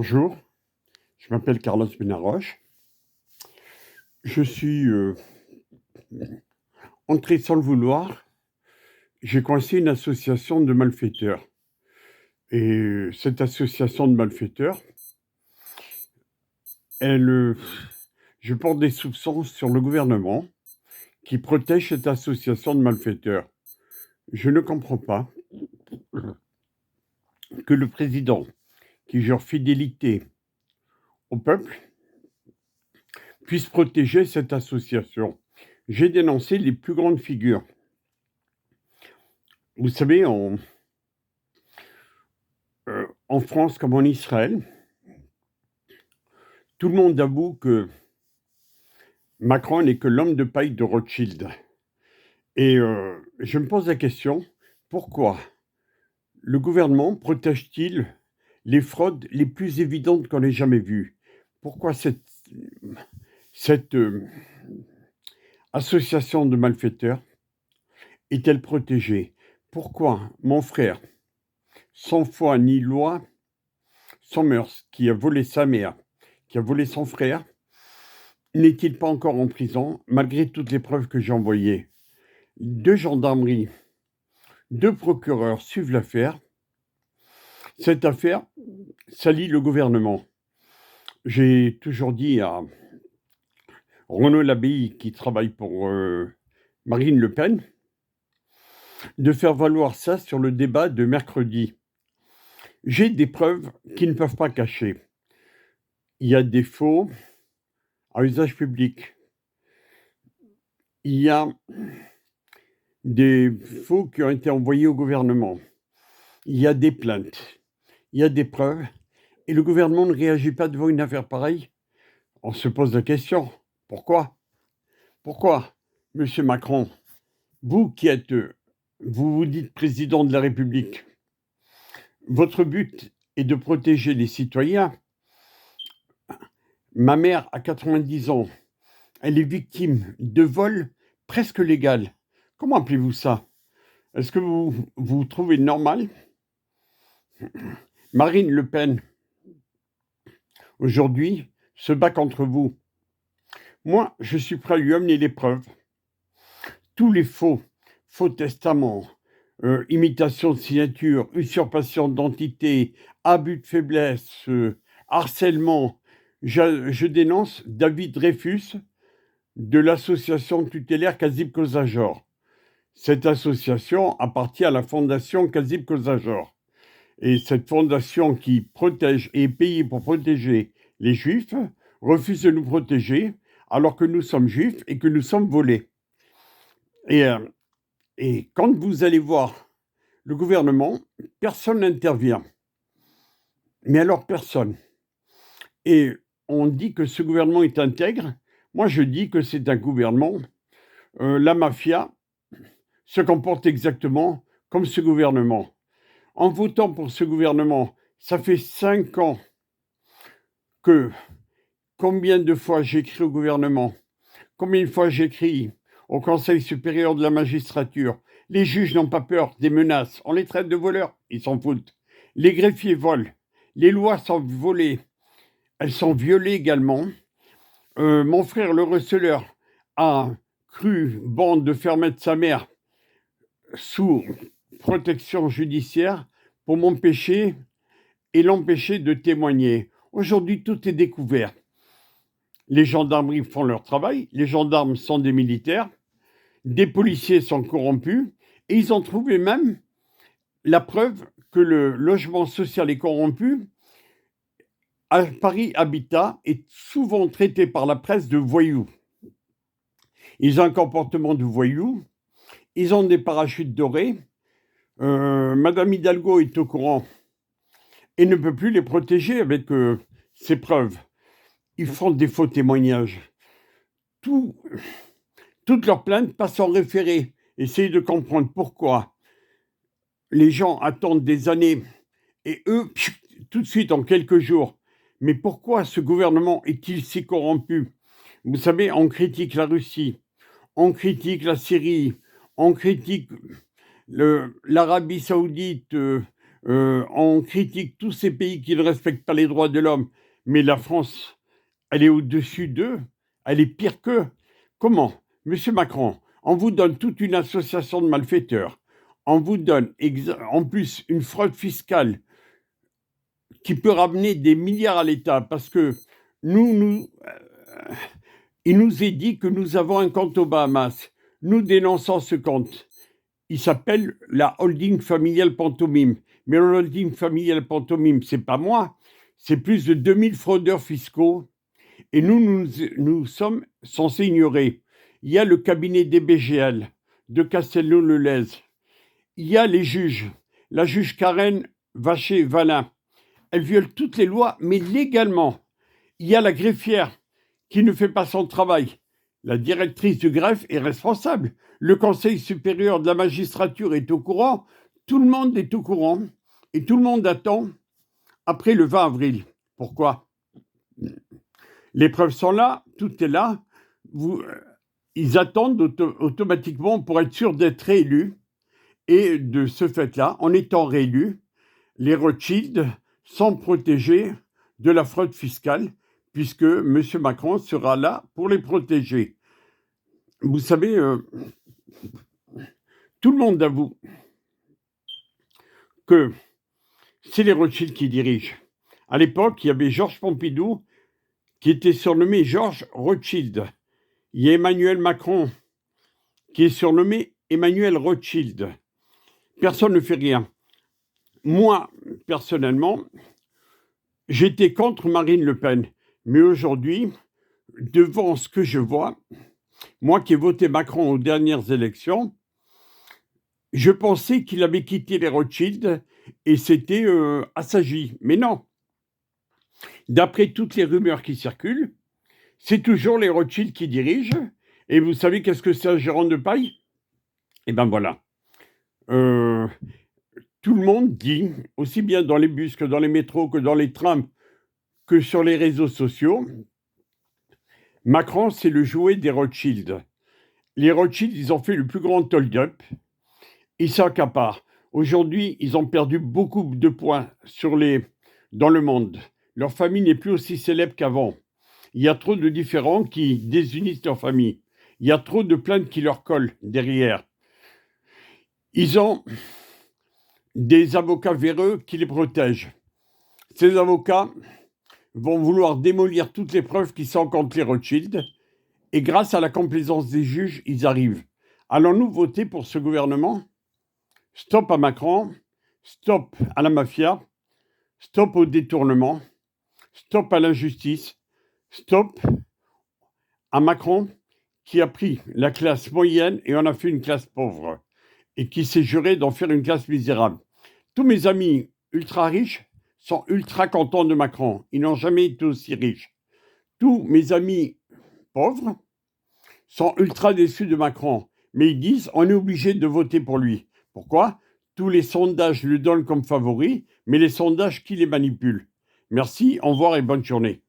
Bonjour, je m'appelle Carlos Benaroche. Je suis entré sans le vouloir. J'ai coincé une association de malfaiteurs. Et cette association de malfaiteurs, elle, je porte des soupçons sur le gouvernement qui protège cette association de malfaiteurs. Je ne comprends pas que le président, qui jure fidélité au peuple, puisse protéger cette association. J'ai dénoncé les plus grandes figures. Vous savez, en France comme en Israël, tout le monde avoue que Macron n'est que l'homme de paille de Rothschild. Et je me pose la question, pourquoi le gouvernement protège-t-il les fraudes les plus évidentes qu'on ait jamais vues? Pourquoi cette association de malfaiteurs est-elle protégée? Pourquoi mon frère, sans foi ni loi, sans mœurs, qui a volé sa mère, qui a volé son frère, n'est-il pas encore en prison malgré toutes les preuves que j'ai envoyées? 2 gendarmeries, 2 procureurs suivent l'affaire. Cette affaire salit le gouvernement. J'ai toujours dit à Renaud Labille, qui travaille pour Marine Le Pen, de faire valoir ça sur le débat de mercredi. J'ai des preuves qu'ils ne peuvent pas cacher. Il y a des faux à usage public. Il y a des faux qui ont été envoyés au gouvernement. Il y a des plaintes. Il y a des preuves. Et le gouvernement ne réagit pas devant une affaire pareille. On se pose la question, pourquoi? Pourquoi, monsieur Macron, vous qui êtes, vous vous dites président de la République, votre but est de protéger les citoyens. Ma mère a 90 ans, elle est victime de vols presque légal. Comment appelez-vous ça? Est-ce que vous trouvez normal? Marine Le Pen, aujourd'hui, se bat contre vous. Moi, je suis prêt à lui amener les preuves. Tous les faux testaments, imitation de signature, usurpation d'identité, abus de faiblesse, harcèlement. Je dénonce David Dreyfus de l'association tutélaire Kazib Kozajor. Cette association appartient à la fondation Kazib Kozajor. Et cette fondation qui protège et est payée pour protéger les juifs refuse de nous protéger alors que nous sommes juifs et que nous sommes volés. Et quand vous allez voir le gouvernement, personne n'intervient. Mais alors personne. Et on dit que ce gouvernement est intègre. Moi, je dis que c'est un gouvernement. La mafia se comporte exactement comme ce gouvernement. En votant pour ce gouvernement, ça fait 5 ans que combien de fois j'écris au gouvernement, combien de fois j'écris au Conseil supérieur de la magistrature. Les juges n'ont pas peur des menaces. On les traite de voleurs, ils s'en foutent. Les greffiers volent. Les lois sont volées. Elles sont violées également. Mon frère, le receleur, a cru bon de faire mettre sa mère sous protection judiciaire pour m'empêcher et l'empêcher de témoigner. Aujourd'hui, tout est découvert. Les gendarmeries font leur travail. Les gendarmes sont des militaires. Des policiers sont corrompus et ils ont trouvé même la preuve que le logement social est corrompu. À Paris Habitat est souvent traité par la presse de voyous. Ils ont un comportement de voyous, ils ont des parachutes dorés. Madame Hidalgo est au courant et ne peut plus les protéger avec ses preuves. Ils font des faux témoignages. Toutes leurs plaintes passent en référé. Essayez de comprendre pourquoi les gens attendent des années et eux, tout de suite, en quelques jours. Mais pourquoi ce gouvernement est-il si corrompu? Vous savez, on critique la Russie, on critique la Syrie, on critique l'Arabie Saoudite, on critique tous ces pays qui ne respectent pas les droits de l'homme, mais la France, elle est au-dessus d'eux, elle est pire qu'eux. Comment? Monsieur Macron, on vous donne toute une association de malfaiteurs, on vous donne en plus une fraude fiscale qui peut ramener des milliards à l'État, parce que il nous est dit que nous avons un compte aux Bahamas. Nous dénonçons ce compte. Il s'appelle la holding familiale pantomime. Mais la holding familiale pantomime, c'est pas moi, c'est plus de 2000 fraudeurs fiscaux. Et nous sommes censés ignorer. Il y a le cabinet des BGL, de Castelnau-le-Lez. Il y a les juges. La juge Karen Vacher-Valin. Elle viole toutes les lois, mais légalement. Il y a la greffière qui ne fait pas son travail. La directrice du greffe est responsable. Le Conseil supérieur de la magistrature est au courant. Tout le monde est au courant. Et tout le monde attend après le 20 avril. Pourquoi? Les preuves sont là, tout est là. Ils attendent automatiquement pour être sûrs d'être réélus. Et de ce fait-là, en étant réélus, les Rothschild sont protégés de la fraude fiscale, puisque M. Macron sera là pour les protéger. Vous savez, tout le monde avoue que c'est les Rothschild qui dirigent. À l'époque, il y avait Georges Pompidou qui était surnommé Georges Rothschild. Il y a Emmanuel Macron qui est surnommé Emmanuel Rothschild. Personne ne fait rien. Moi, personnellement, j'étais contre Marine Le Pen. Mais aujourd'hui, devant ce que je vois, moi qui ai voté Macron aux dernières élections, je pensais qu'il avait quitté les Rothschild et c'était assagi. Mais non. D'après toutes les rumeurs qui circulent, c'est toujours les Rothschild qui dirigent. Et vous savez qu'est-ce que c'est un gérant de paille? Eh bien voilà. Tout le monde dit, aussi bien dans les bus que dans les métros, que dans les trams, que sur les réseaux sociaux, Macron, c'est le jouet des Rothschild. Les Rothschild, ils ont fait le plus grand hold-up. Ils s'accaparent. Aujourd'hui, ils ont perdu beaucoup de points dans le monde. Leur famille n'est plus aussi célèbre qu'avant. Il y a trop de différends qui désunissent leur famille. Il y a trop de plaintes qui leur collent derrière. Ils ont des avocats véreux qui les protègent. Ces avocats vont vouloir démolir toutes les preuves qui sont contre les Rothschild. Et grâce à la complaisance des juges, ils arrivent. Allons-nous voter pour ce gouvernement? Stop à Macron, stop à la mafia, stop au détournement, stop à l'injustice, stop à Macron qui a pris la classe moyenne et en a fait une classe pauvre et qui s'est juré d'en faire une classe misérable. Tous mes amis ultra riches sont ultra contents de Macron. Ils n'ont jamais été aussi riches. Tous mes amis pauvres sont ultra déçus de Macron. Mais ils disent on est obligé de voter pour lui. Pourquoi? Tous les sondages le donnent comme favori, mais les sondages qui les manipulent. Merci, au revoir et bonne journée.